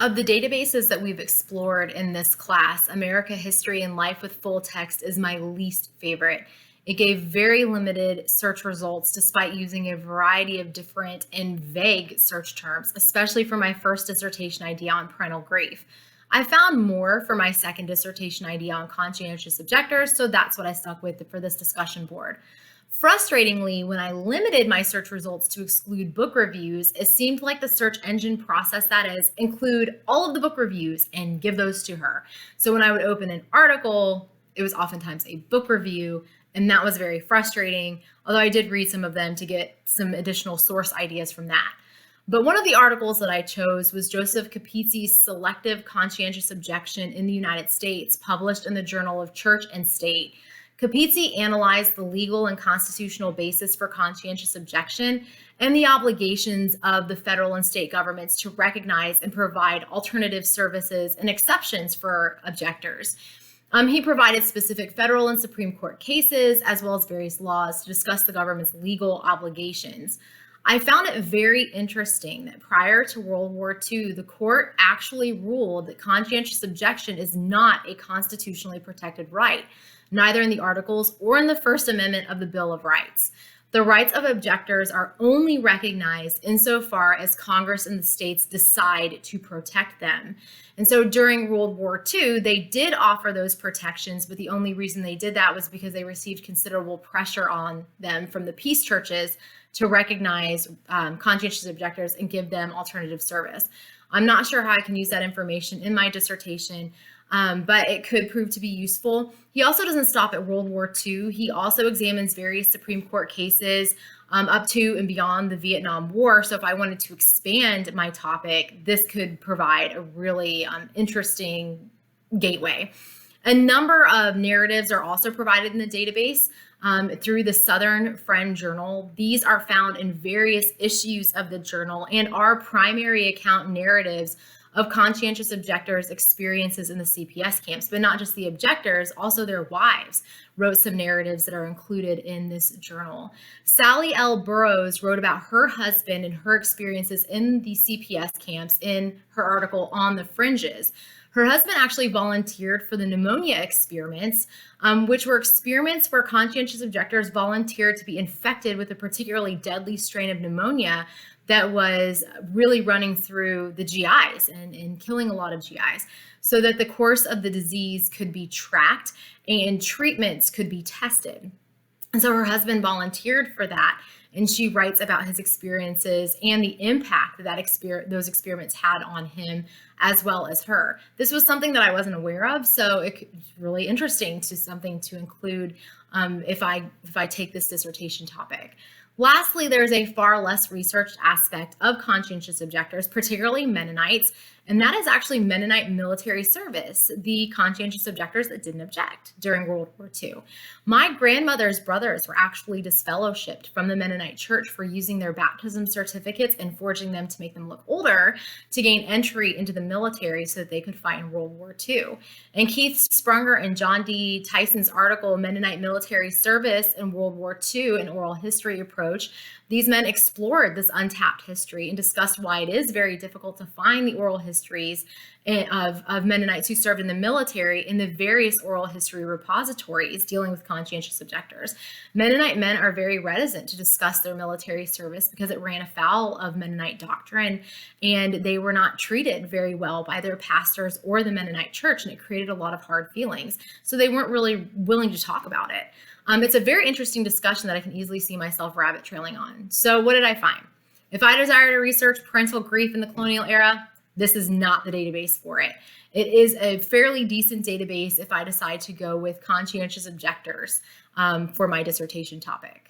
Of the databases that we've explored in this class, America History and Life with Full Text is my least favorite. It gave very limited search results despite using a variety of different and vague search terms, especially for my first dissertation idea on parental grief. I found more for my second dissertation idea on conscientious objectors, so that's what I stuck with for this discussion board. Frustratingly, when I limited my search results to exclude book reviews, it seemed like the search engine process that is include all of the book reviews and give those to her. So when I would open an article, it was oftentimes a book review, and that was very frustrating, although I did read some of them to get some additional source ideas from that. But one of the articles that I chose was Joseph Capizzi's Selective Conscientious Objection in the United States, published in the Journal of Church and State. Capizzi analyzed the legal and constitutional basis for conscientious objection and the obligations of the federal and state governments to recognize and provide alternative services and exceptions for objectors. He provided specific federal and Supreme Court cases, as well as various laws to discuss the government's legal obligations. I found it very interesting that prior to World War II, the court actually ruled that conscientious objection is not a constitutionally protected right, neither in the Articles or in the First Amendment of the Bill of Rights. The rights of objectors are only recognized insofar as Congress and the states decide to protect them. And so during World War II, they did offer those protections, but the only reason they did that was because they received considerable pressure on them from the peace churches to recognize conscientious objectors and give them alternative service. I'm not sure how I can use that information in my dissertation, but it could prove to be useful. He also doesn't stop at World War II. He also examines various Supreme Court cases up to and beyond the Vietnam War. So if I wanted to expand my topic, this could provide a really interesting gateway. A number of narratives are also provided in the database through the Southern Friend Journal. These are found in various issues of the journal and are primary account narratives of conscientious objectors' experiences in the CPS camps, but not just the objectors, also their wives wrote some narratives that are included in this journal. Sally L. Burroughs wrote about her husband and her experiences in the CPS camps in her article On the Fringes. Her husband actually volunteered for the pneumonia experiments, which were experiments where conscientious objectors volunteered to be infected with a particularly deadly strain of pneumonia that was really running through the GIs and killing a lot of GIs, so that the course of the disease could be tracked and treatments could be tested. And so her husband volunteered for that. And she writes about his experiences and the impact that those experiments had on him as well as her. This was something that I wasn't aware of, so it's really interesting to something to include if I take this dissertation topic. Lastly, there's a far less researched aspect of conscientious objectors, particularly Mennonites, and that is actually Mennonite military service, the conscientious objectors that didn't object during World War II. My grandmother's brothers were actually disfellowshipped from the Mennonite Church for using their baptism certificates and forging them to make them look older to gain entry into the military so that they could fight in World War II. And Keith Sprunger and John D. Tyson's article, Mennonite Military Service in World War II, an Oral History Approach, these men explored this untapped history and discussed why it is very difficult to find the oral histories of Mennonites who served in the military in the various oral history repositories dealing with conscientious objectors. Mennonite men are very reticent to discuss their military service because it ran afoul of Mennonite doctrine, and they were not treated very well by their pastors or the Mennonite church, and it created a lot of hard feelings. So they weren't really willing to talk about it. It's a very interesting discussion that I can easily see myself rabbit trailing on. So what did I find? If I desire to research parental grief in the colonial era, this is not the database for it. It is a fairly decent database if I decide to go with conscientious objectors for my dissertation topic.